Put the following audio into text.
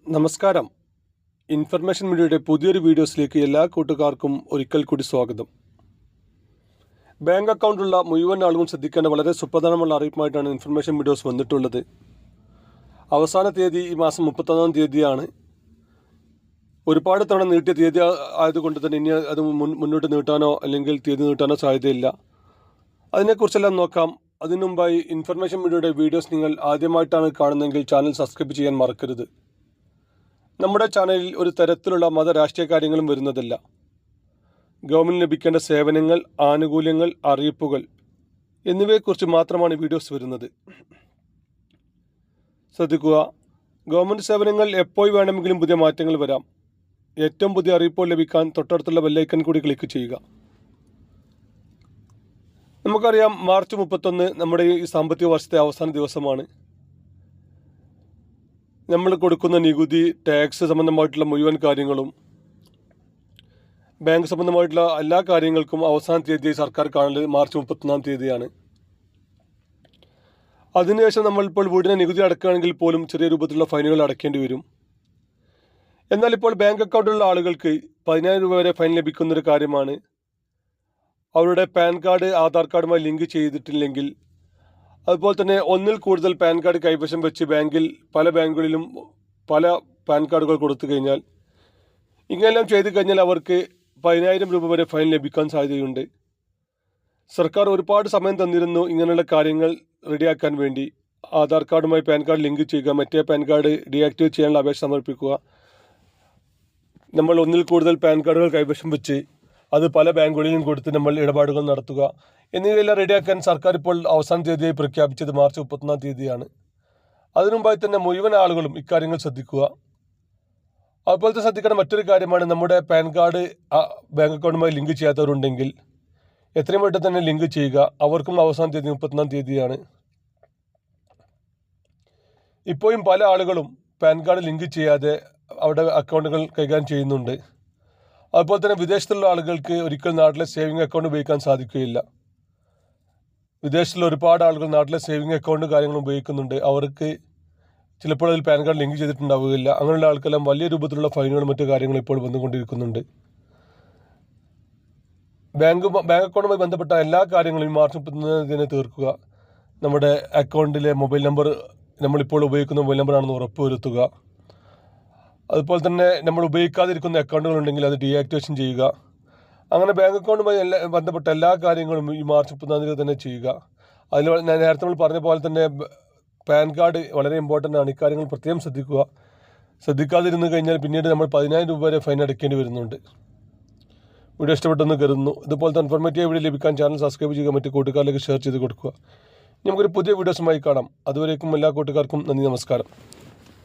നമസ്കാരം. ഇൻഫർമേഷൻ മീഡിയയുടെ പുതിയൊരു വീഡിയോസിലേക്ക് എല്ലാ കൂട്ടുകാർക്കും ഒരിക്കൽ കൂടി സ്വാഗതം. ബാങ്ക് അക്കൗണ്ടുള്ള മുഴുവൻ ആളുകളും ശ്രദ്ധിക്കേണ്ട വളരെ സുപ്രധാനമുള്ള അറിയിപ്പുമായിട്ടാണ് ഇൻഫർമേഷൻ വീഡിയോസ് വന്നിട്ടുള്ളത്. അവസാന തീയതി ഈ മാസം 31 തീയതിയാണ്. ഒരുപാട് തവണ നീട്ടിയ തീയതി ആയതുകൊണ്ട് തന്നെ ഇനി അത് മുന്നോട്ട് നീട്ടാനോ അല്ലെങ്കിൽ തീയതി നീട്ടാനോ സാധ്യതയില്ല. അതിനെക്കുറിച്ചെല്ലാം നോക്കാം. അതിനു മുമ്പായി ഇൻഫർമേഷൻ മീഡിയയുടെ വീഡിയോസ് നിങ്ങൾ ആദ്യമായിട്ടാണ് കാണുന്നതെങ്കിൽ ചാനൽ സബ്സ്ക്രൈബ് ചെയ്യാൻ മറക്കരുത്. നമ്മുടെ ചാനലിൽ ഒരു തരത്തിലുള്ള രാഷ്ട്രീയ കാര്യങ്ങളും വരുന്നതല്ല. ഗവൺമെൻറ് ലഭിക്കേണ്ട സേവനങ്ങൾ, ആനുകൂല്യങ്ങൾ, അറിയിപ്പുകൾ എന്നിവയെക്കുറിച്ച് മാത്രമാണ് വീഡിയോസ് വരുന്നത്. ശ്രദ്ധിക്കുക, ഗവൺമെൻറ് സേവനങ്ങൾ എപ്പോൾ വേണമെങ്കിലും പുതിയ മാറ്റങ്ങൾ വരാം. ഏറ്റവും പുതിയ അറിയിപ്പുകൾ ലഭിക്കാൻ തൊട്ടടുത്തുള്ള ബെല്ലൈക്കൺ കൂടി ക്ലിക്ക് ചെയ്യുക. നമുക്കറിയാം, മാർച്ച് 31 നമ്മുടെ ഈ സാമ്പത്തിക വർഷത്തെ അവസാന ദിവസമാണ്. നമ്മൾ കൊടുക്കുന്ന നികുതി, ടാക്സ് സംബന്ധമായിട്ടുള്ള മുഴുവൻ കാര്യങ്ങളും, ബാങ്ക് സംബന്ധമായിട്ടുള്ള എല്ലാ കാര്യങ്ങൾക്കും അവസാന തീയതി സർക്കാർ കാണുന്നത് മാർച്ച് 31 തീയതിയാണ്. അതിനുശേഷം നമ്മളിപ്പോൾ വീടിന് നികുതി അടക്കുകയാണെങ്കിൽ പോലും ചെറിയ രൂപത്തിലുള്ള ഫൈനുകൾ അടയ്ക്കേണ്ടി വരും. എന്നാൽ ഇപ്പോൾ ബാങ്ക് അക്കൗണ്ടുള്ള ആളുകൾക്ക് 10,000 രൂപ വരെ ഫൈൻ ലഭിക്കുന്നൊരു കാര്യമാണ്. അവരുടെ പാൻ കാർഡ് ആധാർ കാർഡുമായി ലിങ്ക് ചെയ്തിട്ടില്ലെങ്കിൽ, അതുപോലെ തന്നെ ഒന്നിൽ കൂടുതൽ പാൻ കാർഡ് കൈവശം വെച്ച് പല ബാങ്കുകളിലും പല പാൻ കാർഡുകൾ കൊടുത്തു കഴിഞ്ഞാൽ, ഇങ്ങനെല്ലാം ചെയ്തു കഴിഞ്ഞാൽ അവർക്ക് 10,000 രൂപ വരെ ഫൈൻ ലഭിക്കാൻ സാധ്യതയുണ്ട്. സർക്കാർ ഒരുപാട് സമയം തന്നിരുന്നു ഇങ്ങനെയുള്ള കാര്യങ്ങൾ റെഡിയാക്കാൻ വേണ്ടി. ആധാർ കാർഡുമായി പാൻ കാർഡ് ലിങ്ക് ചെയ്യുക, മറ്റേ പാൻ കാർഡ് ഡീആക്ടിവേറ്റ് ചെയ്യാനുള്ള അപേക്ഷ സമർപ്പിക്കുക, നമ്മൾ ഒന്നിൽ കൂടുതൽ പാൻ കാർഡുകൾ കൈവശം വെച്ച് അത് പല ബാങ്കുകളിലും കൊടുത്ത് നമ്മൾ ഇടപാടുകൾ നടത്തുക എന്നിവയെല്ലാം റെഡിയാക്കാൻ സർക്കാർ ഇപ്പോൾ അവസാന തീയതിയായി പ്രഖ്യാപിച്ചത് മാർച്ച് 31 തീയതിയാണ്. അതിനുമുമ്പായി തന്നെ മുഴുവൻ ആളുകളും ഇക്കാര്യങ്ങൾ ശ്രദ്ധിക്കുക. അതുപോലത്തെ ശ്രദ്ധിക്കേണ്ട മറ്റൊരു കാര്യമാണ്, നമ്മുടെ പാൻ കാർഡ് ബാങ്ക് അക്കൗണ്ടുമായി ലിങ്ക് ചെയ്യാത്തവരുണ്ടെങ്കിൽ എത്രയും പെട്ടെന്ന് തന്നെ ലിങ്ക് ചെയ്യുക. അവർക്കും അവസാന തീയതി 31 തീയതിയാണ്. ഇപ്പോഴും പല ആളുകളും പാൻ കാർഡ് ലിങ്ക് ചെയ്യാതെ അവരുടെ അക്കൗണ്ടുകൾ കൈകാര്യം ചെയ്യുന്നുണ്ട്. അതുപോലെ തന്നെ വിദേശത്തുള്ള ആളുകൾക്ക് ഒരിക്കലും നാട്ടിലെ സേവിങ് അക്കൗണ്ട് ഉപയോഗിക്കാൻ സാധിക്കുകയില്ല. വിദേശത്തുള്ള ഒരുപാട് ആളുകൾ നാട്ടിലെ സേവിങ് അക്കൗണ്ട് കാര്യങ്ങൾ ഉപയോഗിക്കുന്നുണ്ട്. അവർക്ക് ചിലപ്പോൾ അതിൽ പാൻ കാർഡ് ലിങ്ക് ചെയ്തിട്ടുണ്ടാവുകയില്ല. അങ്ങനെയുള്ള ആൾക്കെല്ലാം വലിയ രൂപത്തിലുള്ള ഫൈനുകളും മറ്റു കാര്യങ്ങളും ഇപ്പോൾ വന്നുകൊണ്ടിരിക്കുന്നുണ്ട്. ബാങ്ക് അക്കൗണ്ടുമായി ബന്ധപ്പെട്ട എല്ലാ കാര്യങ്ങളും മാർച്ച് 31 തീർക്കുക. നമ്മുടെ അക്കൗണ്ടിലെ മൊബൈൽ നമ്പർ നമ്മളിപ്പോൾ ഉപയോഗിക്കുന്ന മൊബൈൽ നമ്പറാണെന്ന് ഉറപ്പുവരുത്തുക. അതുപോലെ തന്നെ നമ്മൾ ഉപയോഗിക്കാതിരിക്കുന്ന അക്കൗണ്ടുകളുണ്ടെങ്കിൽ അത് ഡീആക്ടിവേഷൻ ചെയ്യുക. അങ്ങനെ ബാങ്ക് അക്കൗണ്ടുമായി ബന്ധപ്പെട്ട എല്ലാ കാര്യങ്ങളും ഈ മാർച്ച് 31 തന്നെ ചെയ്യുക. അതിൽ ഞാൻ നേരത്തെ നമ്മൾ പറഞ്ഞ പോലെ തന്നെ പാൻ കാർഡ് വളരെ ഇമ്പോർട്ടൻ്റ് ആണ്. ഇക്കാര്യങ്ങൾ പ്രത്യേകം ശ്രദ്ധിക്കുക. ശ്രദ്ധിക്കാതിരുന്നു കഴിഞ്ഞാൽ പിന്നീട് നമ്മൾ 10,000 രൂപ വരെ ഫൈൻ അടയ്ക്കേണ്ടി വരുന്നുണ്ട്. വീഡിയോ ഇഷ്ടപ്പെട്ടെന്ന് കരുതുന്നു. ഇതുപോലത്തെ ഇൻഫോർമേറ്റീവ് വീഡിയോ ലഭിക്കാൻ ചാനൽ സബ്സ്ക്രൈബ് ചെയ്യുക, മറ്റു കൂട്ടുകാരിലേക്ക് ഷെയർ ചെയ്ത് കൊടുക്കുക. നമുക്കൊരു പുതിയ വീഡിയോസുമായി കാണാം. അതുവരേക്കും എല്ലാ കൂട്ടുകാർക്കും നന്ദി, നമസ്കാരം.